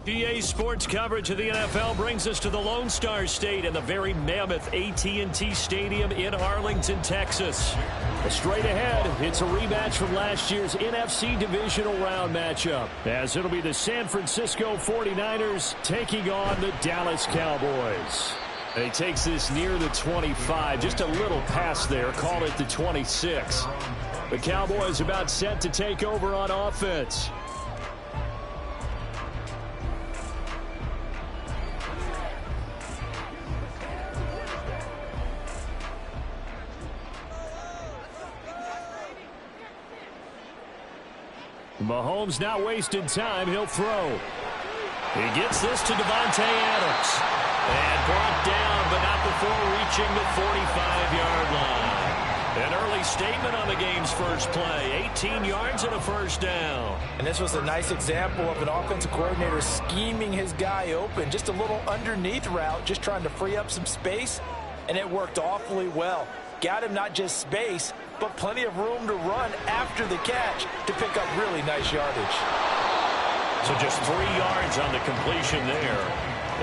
EA Sports coverage of the NFL brings us to the Lone Star State and the very mammoth AT&T Stadium in Arlington, Texas. Straight ahead, it's a rematch from last year's NFC Divisional Round matchup, as it'll be the San Francisco 49ers taking on the Dallas Cowboys. He takes this near the 25, just a little past there, call it the 26. The Cowboys about set to take over on offense. Mahomes not wasting time. He'll throw. He gets this to Devontae Adams. And brought down, but not before reaching the 45-yard line. An early statement on the game's first play. 18 yards and a first down. And this was a nice example of an offensive coordinator scheming his guy open. Just a little underneath route, just trying to free up some space. And it worked awfully well. Got him not just space, but plenty of room to run after the catch to pick up really nice yardage. So just 3 yards on the completion there.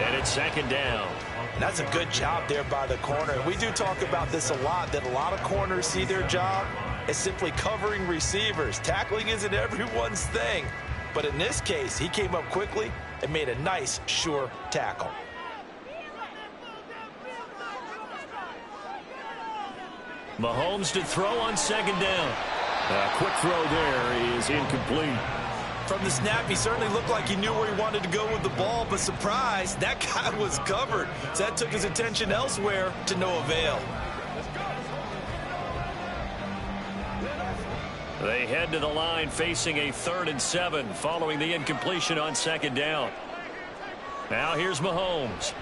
And it's second down. And that's a good job there by the corner. We do talk about this a lot, that a lot of corners see their job as simply covering receivers. Tackling isn't everyone's thing. But in this case, he came up quickly and made a nice, sure tackle. Mahomes to throw on second down. A quick throw there is incomplete. From the snap, he certainly looked like he knew where he wanted to go with the ball, but surprise, that guy was covered. So that took his attention elsewhere to no avail. They head to the line facing a 3rd and 7 following the incompletion on second down. Now here's Mahomes.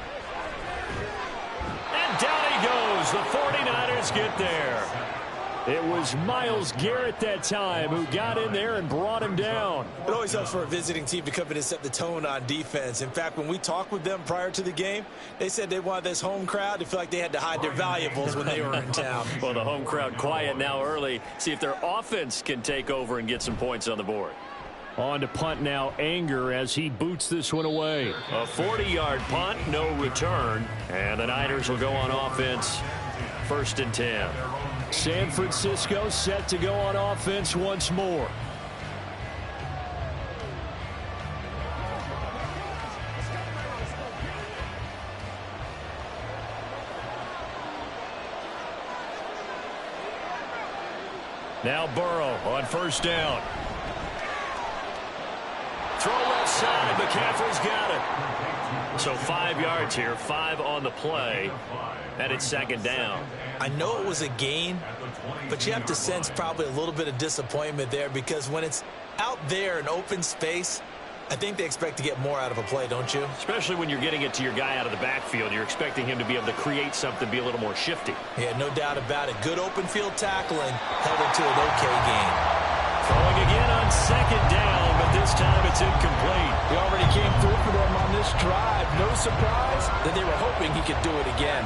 And down he goes. The 49ers get there. It was Myles Garrett that time who got in there and brought him down. It always helps for a visiting team to come in and set the tone on defense. In fact, when we talked with them prior to the game, they said they wanted this home crowd to feel like they had to hide their valuables when they were in town. Well, the home crowd quiet now early. See if their offense can take over and get some points on the board. On to punt now, Anger as he boots this one away. A 40-yard punt, no return. And the Niners will go on offense, 1st and 10. San Francisco set to go on offense once more. Now Burrow on first down. Throw left side. McCaffrey's got it. So 5 yards here, 5 on the play. And it's second down. I know it was a gain, but you have to sense probably a little bit of disappointment there because when it's out there in open space, I think they expect to get more out of a play, don't you? Especially when you're getting it to your guy out of the backfield. You're expecting him to be able to create something, be a little more shifty. Yeah, no doubt about it. Good open field tackling held it to an okay gain. Throwing again on second down, but this time it's incomplete. He already came through for them on this drive. No surprise that they were hoping he could do it again.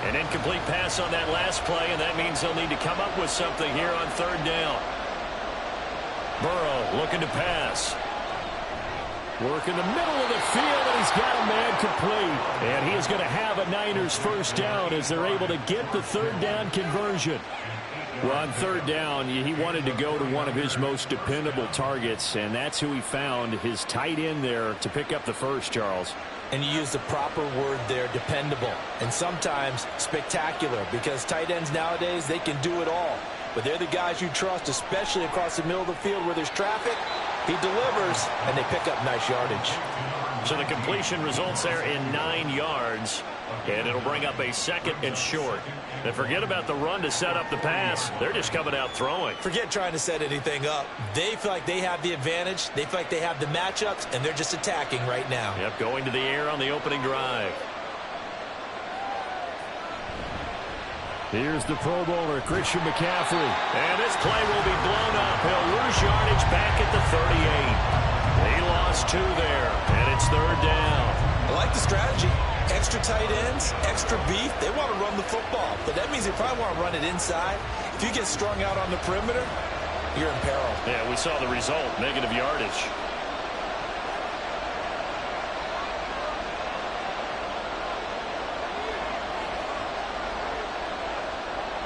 An incomplete pass on that last play, and that means they'll need to come up with something here on 3rd down. Burrow looking to pass. Work in the middle of the field, and he's got a man complete. And he is going to have a Niners first down as they're able to get the 3rd down conversion. Well, on 3rd down, he wanted to go to one of his most dependable targets, and that's who he found, his tight end there, to pick up the first, Charles. And you use the proper word there, dependable, and sometimes spectacular, because tight ends nowadays, they can do it all. But they're the guys you trust, especially across the middle of the field where there's traffic. He delivers, and they pick up nice yardage. So the completion results there in 9 yards, and it'll bring up a 2nd and short. And forget about the run to set up the pass. They're just coming out throwing. Forget trying to set anything up. They feel like they have the advantage. They feel like they have the matchups, and they're just attacking right now. Yep, going to the air on the opening drive. Here's the Pro Bowler, Christian McCaffrey. And this play will be blown up. He'll lose yardage back at the 38. They lost 2 there, and it's 3rd down. I like the strategy. Extra tight ends, extra beef. They want to run the football, but that means they probably want to run it inside. If you get strung out on the perimeter, you're in peril. Yeah, we saw the result, negative yardage.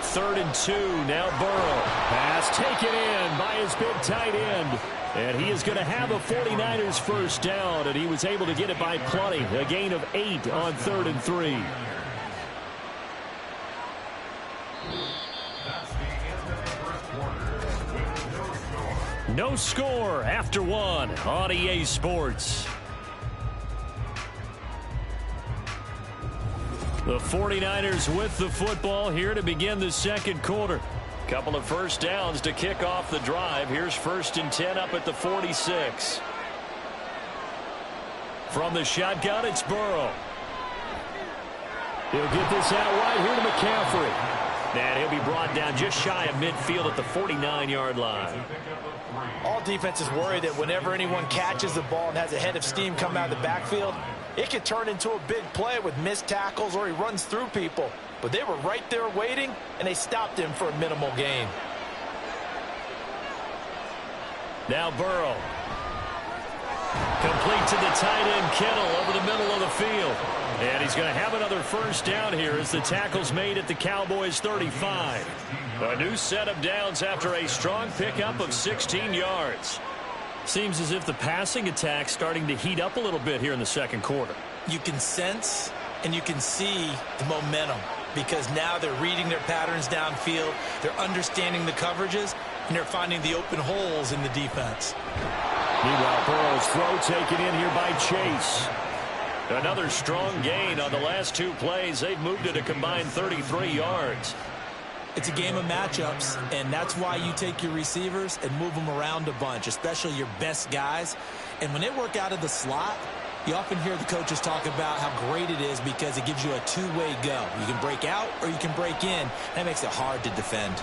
Third and 2, now Burrow. Pass taken in by his big tight end. And he is going to have a 49ers first down, and he was able to get it by plenty. A gain of 8 on 3rd and 3. No score after 1 on EA Sports. The 49ers with the football here to begin the second quarter. Couple of first downs to kick off the drive. Here's 1st and 10 up at the 46. From the shotgun, it's Burrow. He'll get this out right here to McCaffrey. And he'll be brought down just shy of midfield at the 49-yard line. All defenses worry that whenever anyone catches the ball and has a head of steam come out of the backfield, it could turn into a big play with missed tackles or he runs through people. But they were right there waiting, and they stopped him for a minimal gain. Now Burrow. Complete to the tight end, Kittle, over the middle of the field. And he's going to have another first down here as the tackle's made at the Cowboys' 35. A new set of downs after a strong pickup of 16 yards. Seems as if the passing attack's starting to heat up a little bit here in the second quarter. You can sense and you can see the momentum because now they're reading their patterns downfield, they're understanding the coverages, and they're finding the open holes in the defense. Meanwhile, Burrow's throw taken in here by Chase. Another strong gain on the last 2 plays. They've moved it a combined 33 yards. It's a game of matchups, and that's why you take your receivers and move them around a bunch, especially your best guys. And when they work out of the slot, you often hear the coaches talk about how great it is because it gives you a two-way go. You can break out or you can break in. That makes it hard to defend.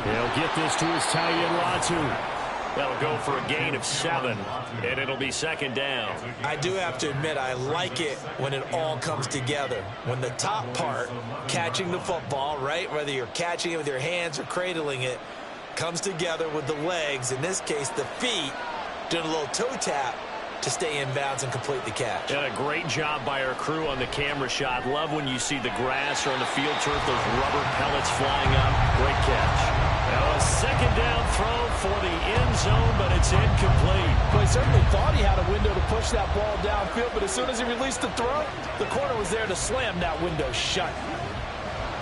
He'll get this to his tight end, Latu. That'll go for a gain of 7, and it'll be 2nd down. I do have to admit, I like it when it all comes together. When the top part, catching the football, right, whether you're catching it with your hands or cradling it, comes together with the legs, in this case the feet, doing a little toe tap to stay in bounds and complete the catch. And a great job by our crew on the camera shot. Love when you see the grass or on the field turf, those rubber pellets flying up. Great catch. Now a 2nd down throw for the end zone, but it's incomplete. Well, he certainly thought he had a window to push that ball downfield, but as soon as he released the throw, the corner was there to slam that window shut.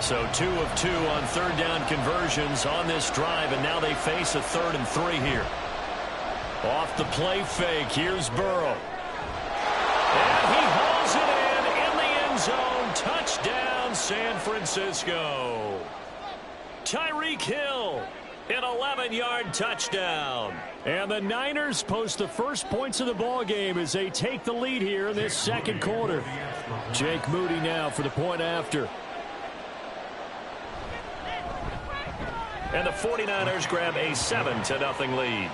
So 2 of 2 on 3rd down conversions on this drive, and now they face a 3rd and 3 here. Off the play fake, here's Burrow. And he hauls it in the end zone. Touchdown, San Francisco. Tyreek Hill, an 11-yard touchdown. And the Niners post the first points of the ball game as they take the lead here in this second quarter. Jake Moody now for the point after. And the 49ers grab a 7-0 lead.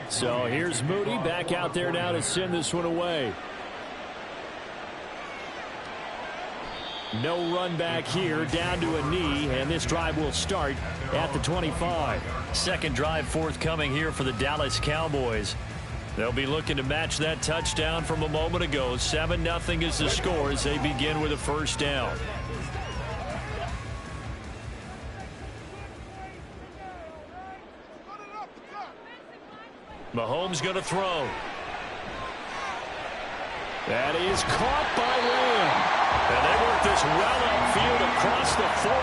So here's Moody back out there now to send this one away. No run back here, down to a knee, and this drive will start at the 25. Second drive forthcoming here for the Dallas Cowboys. They'll be looking to match that touchdown from a moment ago. 7-0 is the score as they begin with a first down. Mahomes going to throw. That is caught by Lamb. And they work this well upfield across the 45.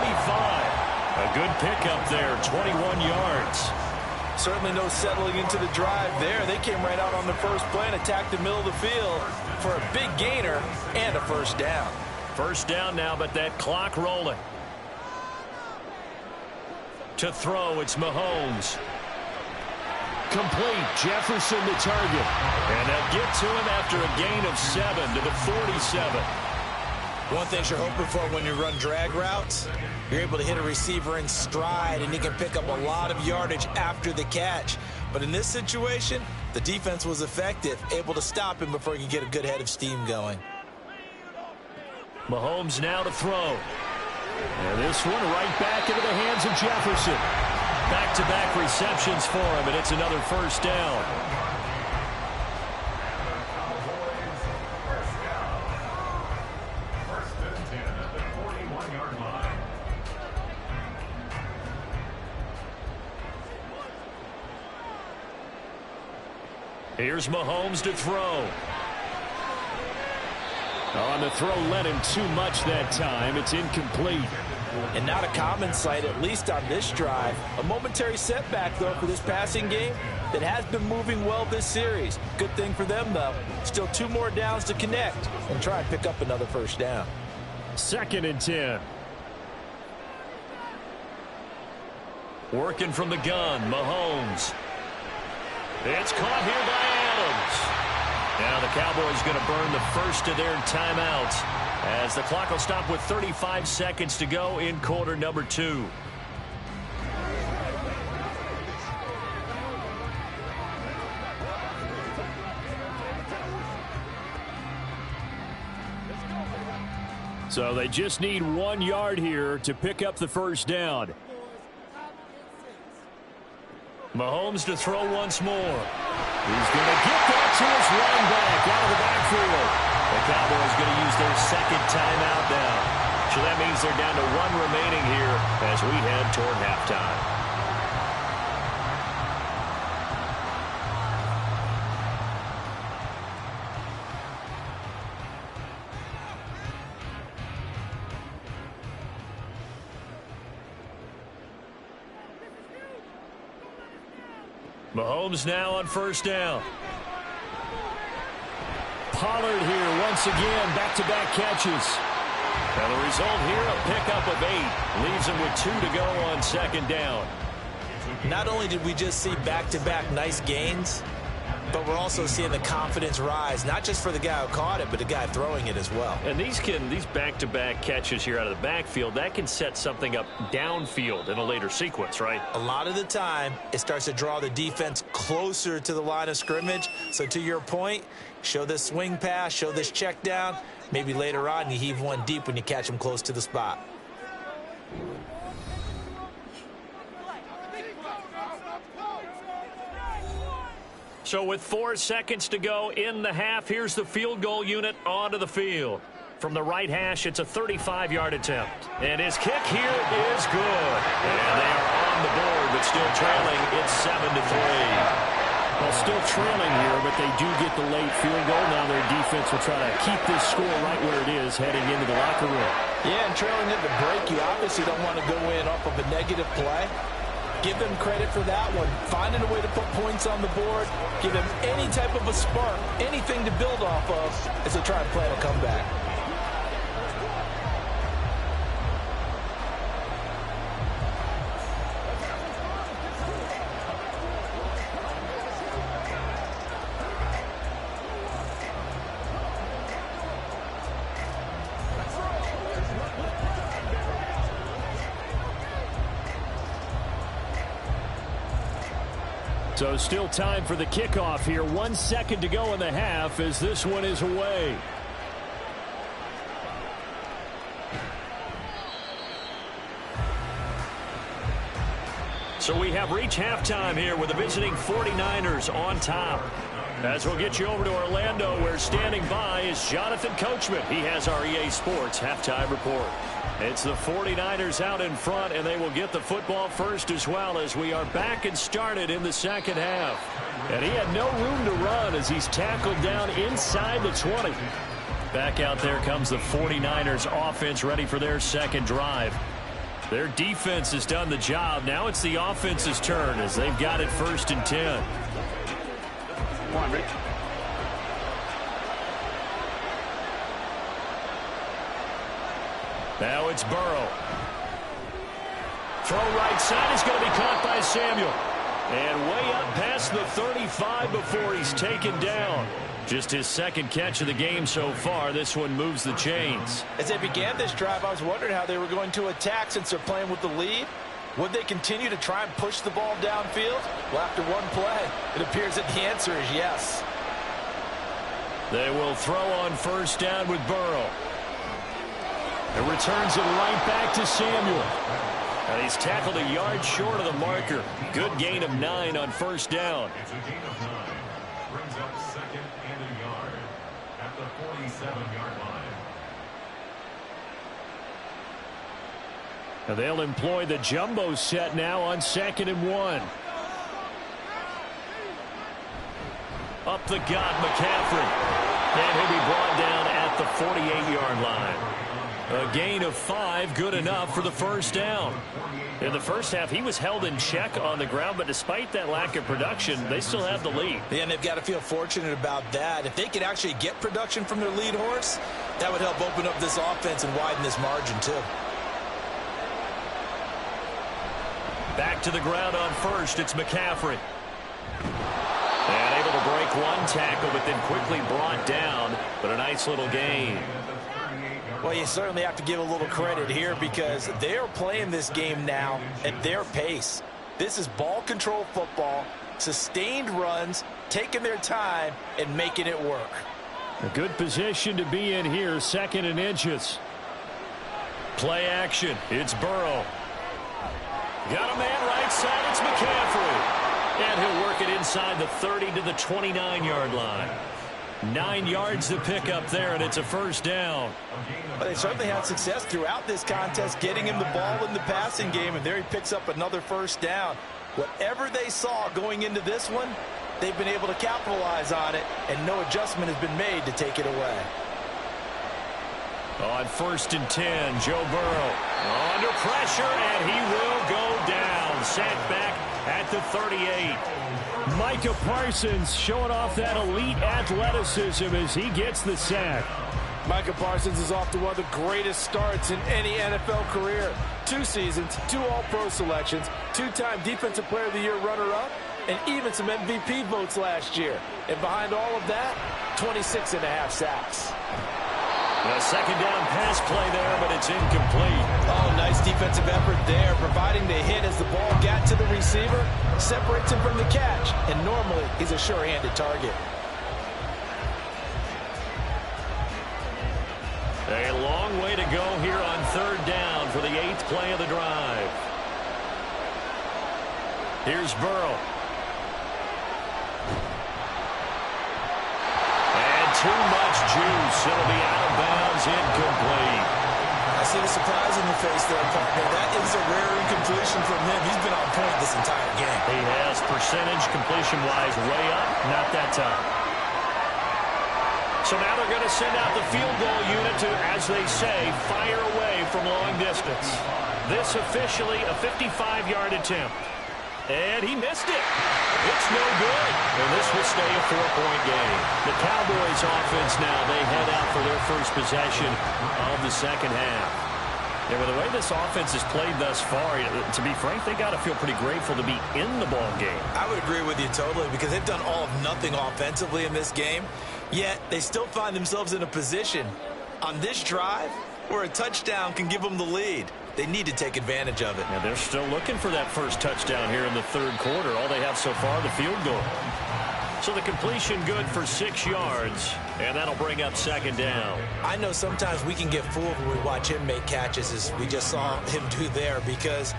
A good pickup there, 21 yards. Certainly no settling into the drive there. They came right out on the first play and attacked the middle of the field for a big gainer and a first down. First down now, but that clock rolling. To throw, it's Mahomes. Complete, Jefferson the target. And they'll get to him after a gain of 7 to the 47. One thing you're hoping for when you run drag routes, you're able to hit a receiver in stride, and he can pick up a lot of yardage after the catch. But in this situation, the defense was effective, able to stop him before he could get a good head of steam going. Mahomes now to throw. And this one right back into the hands of Jefferson. Back-to-back receptions for him, and it's another first down. Here's Mahomes to throw. On the throw, led him too much that time. It's incomplete. And not a common sight, at least on this drive. A momentary setback, though, for this passing game that has been moving well this series. Good thing for them, though. Still 2 more downs to connect and try and pick up another first down. 2nd and 10. Working from the gun, Mahomes. It's caught here by Adams. Now the Cowboys going to burn the first of their timeouts as the clock will stop with 35 seconds to go in quarter number 2. So they just need 1 yard here to pick up the first down. Mahomes to throw once more. He's going to get that to his running back out of the backfield. The Cowboys going to use their 2nd timeout now. So that means they're down to 1 remaining here as we head toward halftime. Mahomes now on first down. Pollard here once again, back-to-back catches. And the result here, a pickup of 8. Leaves him with 2 to go on 2nd down. Not only did we just see back-to-back nice gains, but we're also seeing the confidence rise, not just for the guy who caught it, but the guy throwing it as well. And these back-to-back catches here out of the backfield, that can set something up downfield in a later sequence, right? A lot of the time, it starts to draw the defense closer to the line of scrimmage. So to your point, show this swing pass, show this check down. Maybe later on, you heave one deep when you catch him close to the spot. So with 4 seconds to go in the half, here's the field goal unit onto the field. From the right hash, it's a 35-yard attempt. And his kick here is good. And they are on the board, but still trailing. It's 7-3. Well, still trailing here, but they do get the late field goal. Now their defense will try to keep this score right where it is heading into the locker room. Yeah, and trailing at the break, you obviously don't want to go in off of a negative play. Give them credit for that one. Finding a way to put points on the board. Give them any type of a spark, anything to build off of as they try and plan a comeback. So still time for the kickoff here. 1 second to go in the half as this one is away. So we have reached halftime here with the visiting 49ers on top. As we'll get you over to Orlando, where standing by is Jonathan Coachman. He has our EA Sports halftime report. It's the 49ers out in front, and they will get the football first as well as we are back and started in the second half. And he had no room to run as he's tackled down inside the 20. Back out there comes the 49ers offense ready for their second drive. Their defense has done the job. Now it's the offense's turn as they've got it 1st and 10. Come on, Rich. Now it's Burrow. Throw right side is going to be caught by Samuel. And way up past the 35 before he's taken down. Just his 2nd catch of the game so far. This one moves the chains. As they began this drive, I was wondering how they were going to attack since they're playing with the lead. Would they continue to try and push the ball downfield? Well, after one play, it appears that the answer is yes. They will throw on 1st down with Burrow. And returns it right back to Samuel. And he's tackled a yard short of the marker. Good gain of 9 on 1st down. It's a gain of 9. Brings up 2nd and a yard at the 47-yard line. And they'll employ the jumbo set now on 2nd and 1. Up the gut, McCaffrey. And he'll be brought down at the 48-yard line. A gain of 5, good enough for the 1st down. In the first half, he was held in check on the ground, but despite that lack of production, they still have the lead. Yeah, and they've got to feel fortunate about that. If they could actually get production from their lead horse, that would help open up this offense and widen this margin, too. Back to the ground on 1st, it's McCaffrey. And able to break one tackle, but then quickly brought down, but a nice little gain. Well, you certainly have to give a little credit here because they're playing this game now at their pace. This is ball control football, sustained runs, taking their time, and making it work. A good position to be in here, 2nd and inches. Play action, it's Burrow. Got a man right side, it's McCaffrey. And he'll work it inside the 30 to the 29-yard line. 9 yards to pick up there, and it's a 1st down. Well, they certainly had success throughout this contest, getting him the ball in the passing game, and there he picks up another 1st down. Whatever they saw going into this one, they've been able to capitalize on it, and no adjustment has been made to take it away. On 1st and 10, Joe Burrow under pressure, and he will go down. Sacked back at the 38. Micah Parsons showing off that elite athleticism as he gets the sack. Micah Parsons is off to one of the greatest starts in any NFL career. 2 seasons, 2 All-Pro selections, 2-time Defensive Player of the Year runner-up, and even some MVP votes last year. And behind all of that, 26.5 sacks. A 2nd down pass play there, but it's incomplete. Oh, nice defensive effort there, providing the hit as the ball got to the receiver, separates him from the catch, and normally he's a sure-handed target. A long way to go here on 3rd down for the 8th play of the drive. Here's Burrow. And too much juice. It'll be out of bounds, incomplete. I see the surprise in your face there, partner. That is a rare incompletion from him. He's been on point this entire game. He has percentage completion-wise way up, not that time. So now they're going to send out the field goal unit to, as they say, fire away from long distance. This officially a 55-yard attempt. And he missed it. It's no good. And this will stay a 4-point game. The Cowboys offense now, they head out for their first possession of the 2nd half. Yeah, with the way this offense has played thus far, to be frank, they got to feel pretty grateful to be in the ball game. I would agree with you totally because they've done all of nothing offensively in this game, yet they still find themselves in a position on this drive where a touchdown can give them the lead. They need to take advantage of it. And they're still looking for that first touchdown here in the 3rd quarter. All they have so far, the field goal. So the completion good for 6 yards, and that'll bring up 2nd down. I know sometimes we can get fooled when we watch him make catches, as we just saw him do there, because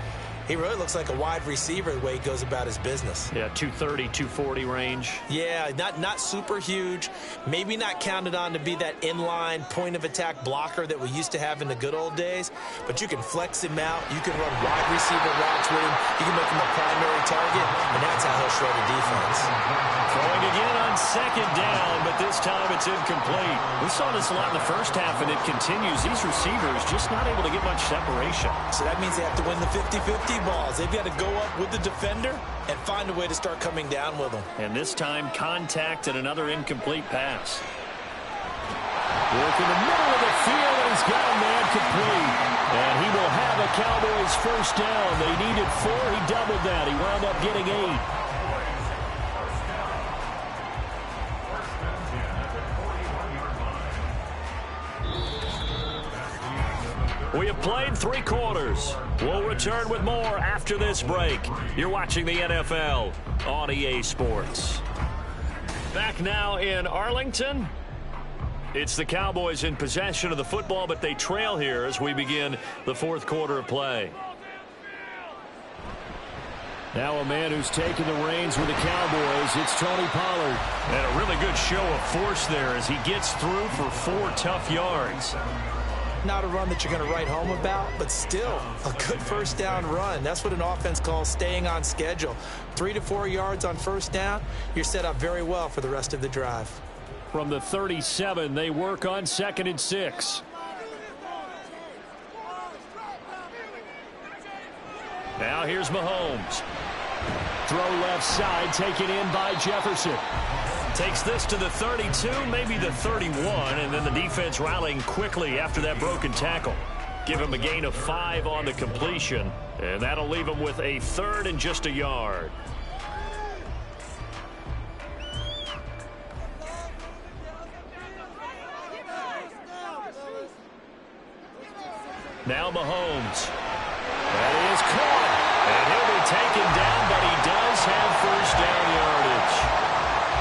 he really looks like a wide receiver the way he goes about his business. Yeah, 230, 240 range. Yeah, not super huge. Maybe not counted on to be that inline point-of-attack blocker that we used to have in the good old days. But you can flex him out. You can run wide receiver routes with him. You can make him a primary target, and that's how he'll shred a defense. Throwing again on 2nd down, but but this time it's incomplete. We saw this a lot in the first half, and it continues. These receivers just not able to get much separation. So that means they have to win the 50-50 balls. They've got to go up with the defender and find a way to start coming down with them. And this time, contact and another incomplete pass. Work in the middle of the field, and he's got a man complete. And he will have a Cowboys first down. They needed 4. He doubled that. He wound up getting 8. We have played 3 quarters. We'll return with more after this break. You're watching the NFL on EA Sports. Back now in Arlington. It's the Cowboys in possession of the football, but they trail here as we begin the 4th quarter of play. Now a man who's taken the reins with the Cowboys, it's Tony Pollard. And a really good show of force there as he gets through for 4 tough yards. Not a run that you're going to write home about, but still a good first down run. That's what an offense calls staying on schedule. 3 to 4 yards on first down, you're set up very well for the rest of the drive. From the 37, they work on 2nd and 6. Now here's Mahomes. Throw left side, taken in by Jefferson. Takes this to the 32, maybe the 31, and then the defense rallying quickly after that broken tackle. Give him a gain of 5 on the completion, and that'll leave him with a 3rd and just a yard. Now Mahomes. That is caught, and he'll be taken down, but he does have first down yardage.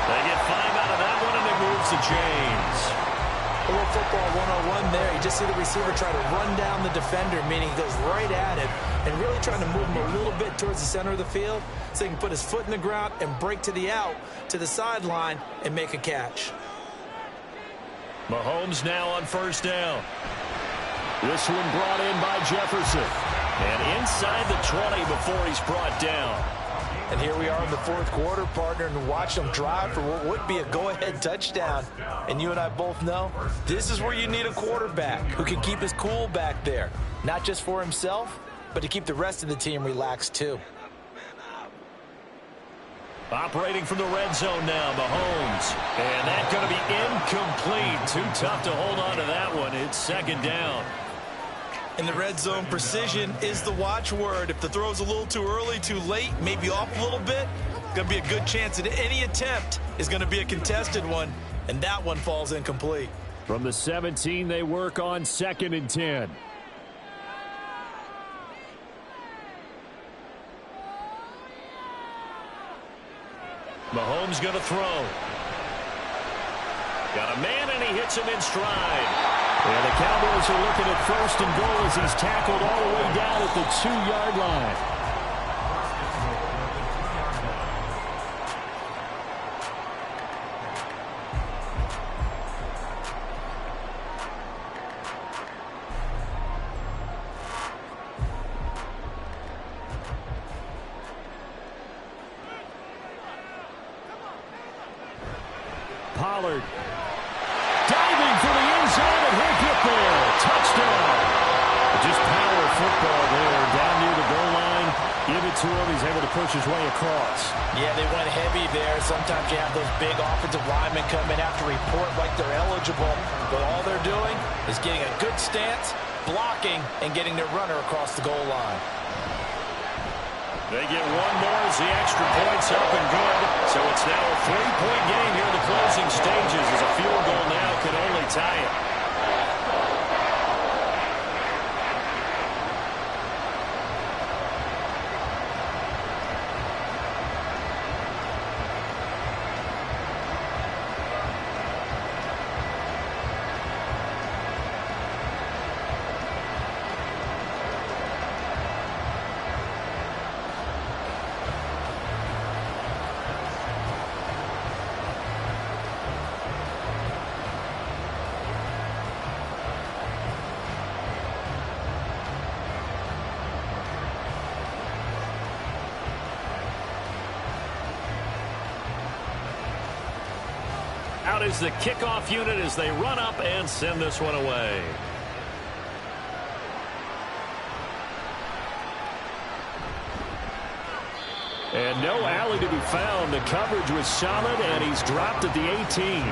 They get 5 out of that one, and it moves to James. A little football 101 there. You just see the receiver try to run down the defender, meaning he goes right at it, and really trying to move him a little bit towards the center of the field so he can put his foot in the ground and break to the out, to the sideline, and make a catch. Mahomes now on first down. This one brought in by Jefferson. And inside the 20 before he's brought down. And here we are in the 4th quarter, partner, and watch them drive for what would be a go-ahead touchdown. And you and I both know this is where you need a quarterback who can keep his cool back there. Not just for himself, but to keep the rest of the team relaxed too. Operating from the red zone now, Mahomes. And that's going to be incomplete. Too tough to hold on to that one. It's 2nd down. In the red zone, precision is the watchword. If the throw's a little too early, too late, maybe off a little bit, going to be a good chance that any attempt is going to be a contested one, and that one falls incomplete. From the 17, they work on 2nd and 10. Mahomes going to throw. Got a man, and he hits him in stride. And the Cowboys are looking at 1st and goal as he's tackled all the way down at the 2-yard line. Pollard. Diving for the end zone, and he'll get there. Touchdown. Just power football there. Down near the goal line. Give it to him. He's able to push his way across. Yeah, they went heavy there. Sometimes you have those big offensive linemen come in, have to report like they're eligible. But all they're doing is getting a good stance, blocking, and getting their runner across the goal line. They get one more as the extra point's up and good. So it's now a 3-point game here in the closing stages as a field goal now can only tie it. Out is the kickoff unit as they run up and send this one away. And no alley to be found. The coverage was solid, and he's dropped at the 18.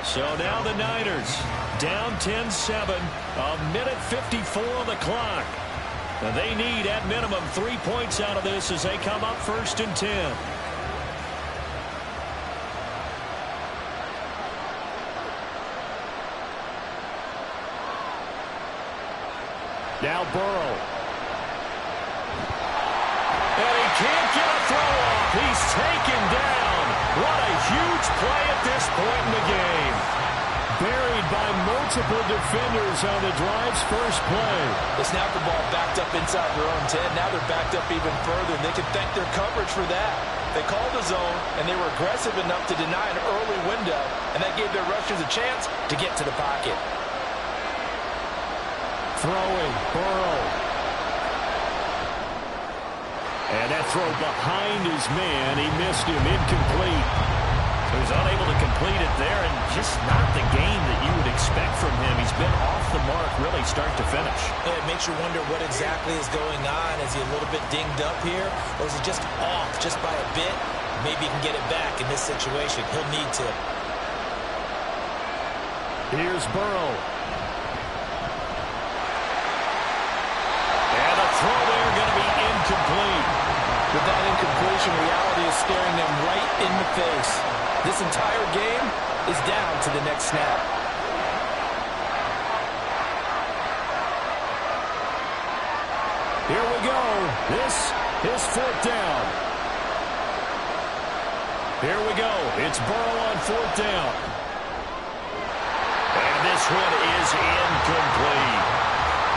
So now the Niners down 10-7, a minute 54 on the clock. They need, at minimum, 3 points out of this as they come up 1st and 10. Now Burrow. And he can't get a throw off. He's taken down. What a huge play at this point in the game. Buried by multiple defenders on the drive's first play. They snapped the ball backed up inside their own 10. Now they're backed up even further, and they can thank their coverage for that. They called the zone, and they were aggressive enough to deny an early window, and that gave their rushers a chance to get to the pocket. Throwing, Burrow. And that throw behind his man, he missed him, incomplete. So he's unable to complete it there, and just not the game that you would expect from him. He's been off the mark, really, start to finish. It makes you wonder what exactly is going on. Is he a little bit dinged up here, or is he just off just by a bit? Maybe he can get it back in this situation. He'll need to. Here's Burrow. And a throw there going to be incomplete. With that incompletion, reality is staring them right in the face. This entire game is down to the next snap. Here we go. This is 4th down. Here we go. It's Burrow on 4th down. And this one is incomplete.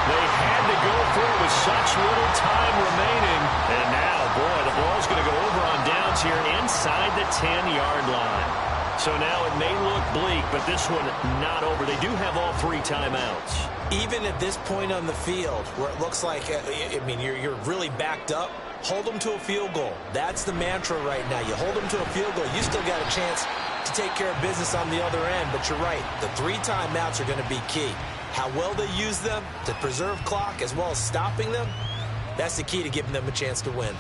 They had to go for it with such little time remaining. And now, boy, the ball's going to go over on downs here inside the 10-yard line. So now it may look bleak, but this one not over. They do have all 3 timeouts. Even at this point on the field, where it looks like, I mean, you're really backed up, hold them to a field goal. That's the mantra right now. You hold them to a field goal, you still got a chance to take care of business on the other end. But you're right, the 3 timeouts are going to be key. How well they use them to preserve clock as well as stopping them, that's the key to giving them a chance to win.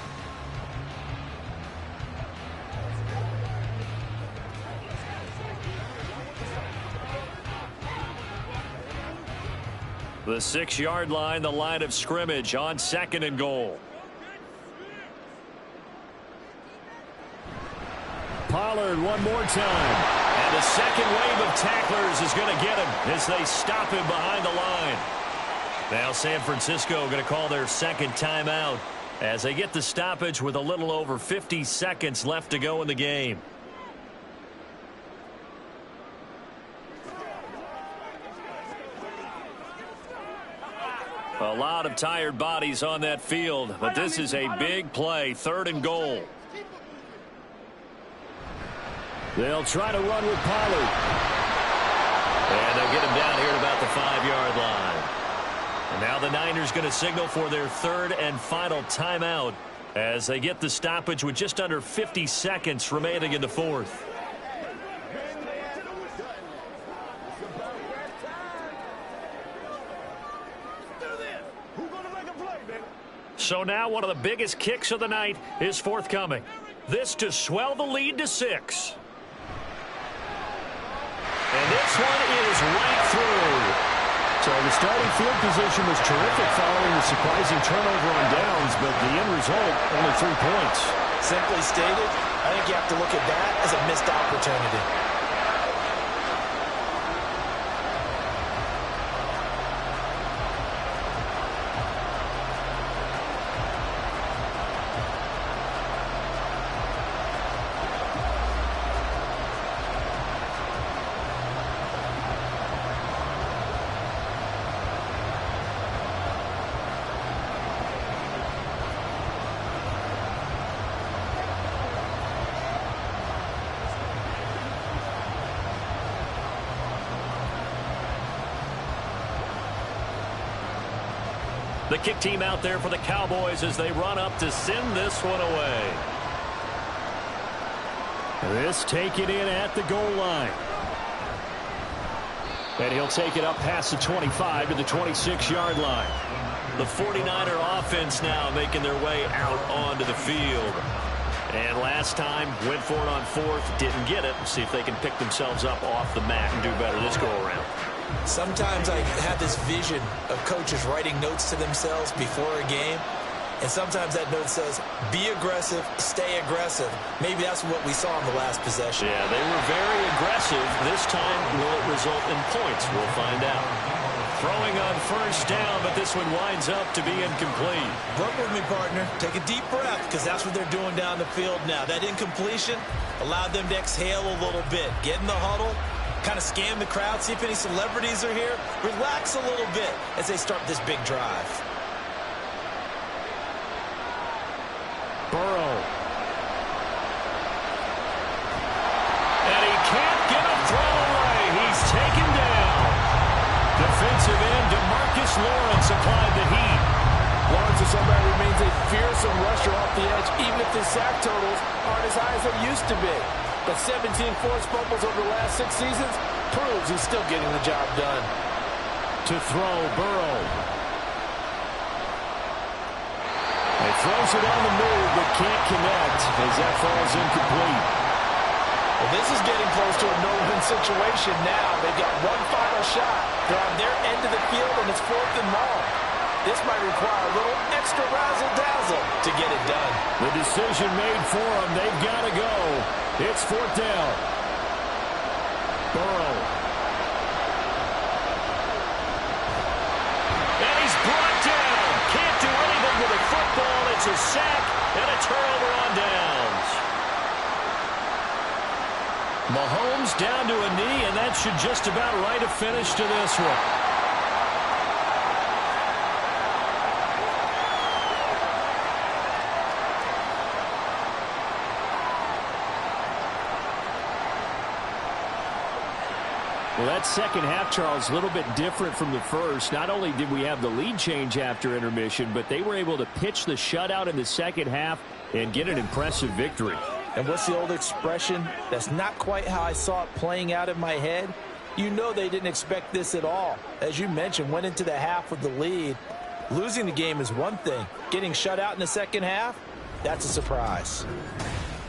The 6-yard line, the line of scrimmage on 2nd and goal. Pollard one more time. And the second wave of tacklers is going to get him as they stop him behind the line. Now San Francisco going to call their 2nd timeout as they get the stoppage with a little over 50 seconds left to go in the game. A lot of tired bodies on that field, but this is a big play, 3rd and goal. They'll try to run with Pollard. And they'll get him down here at about the 5-yard line. And now the Niners going to signal for their 3rd and final timeout as they get the stoppage with just under 50 seconds remaining in the 4th. So now one of the biggest kicks of the night is forthcoming. This to swell the lead to 6. And this one is right through. So the starting field position was terrific following the surprising turnover on downs, but the end result, only 3 points. Simply stated, I think you have to look at that as a missed opportunity. The kick team out there for the Cowboys as they run up to send this one away. This taken in at the goal line. And he'll take it up past the 25 to the 26-yard line. The 49er offense now making their way out onto the field. And last time, went for it on fourth, didn't get it. See if they can pick themselves up off the mat and do better this go-around. Sometimes I have this vision of coaches writing notes to themselves before a game. And sometimes that note says, be aggressive, stay aggressive. Maybe that's what we saw in the last possession. Yeah, they were very aggressive. This time, will it result in points? We'll find out. Throwing on first down, but this one winds up to be incomplete. Work with me, partner. Take a deep breath, because that's what they're doing down the field now. That incompletion allowed them to exhale a little bit. Get in the huddle, kind of scan the crowd, see if any celebrities are here. Relax a little bit as they start this big drive. Burrow. And he can't get a throw away. He's taken down. Defensive end DeMarcus Lawrence applied the heat. Lawrence or somebody remains a fearsome rusher off the edge, even if the sack totals aren't as high as they used to be. But 17 forced fumbles over the last 6 seasons proves he's still getting the job done. To throw, Burrow. He throws it on the move, but can't connect as that falls incomplete. Well, this is getting close to a no-win situation now. They've got one final shot. They're on their end of the field, and it's 4th and long. This might require a little extra razzle-dazzle to get it done. The decision made for them. They've got to go. It's 4th down. Burrow. And he's brought down. Can't do anything with a football. It's a sack and a turnover on downs. Mahomes down to a knee, and that should just about write a finish to this one. Well, that second half, Charles, a little bit different from the first. Not only did we have the lead change after intermission, but they were able to pitch the shutout in the second half and get an impressive victory. And what's the old expression? That's not quite how I saw it playing out in my head. You know they didn't expect this at all. As you mentioned, went into the half with the lead. Losing the game is one thing. Getting shut out in the second half, that's a surprise.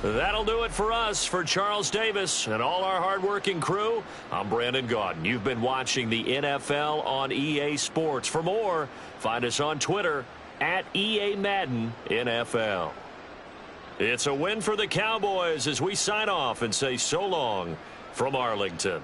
That'll do it for us. For Charles Davis and all our hardworking crew, I'm Brandon Gaudin. You've been watching the NFL on EA Sports. For more, find us on Twitter at EA Madden NFL. It's a win for the Cowboys as we sign off and say so long from Arlington.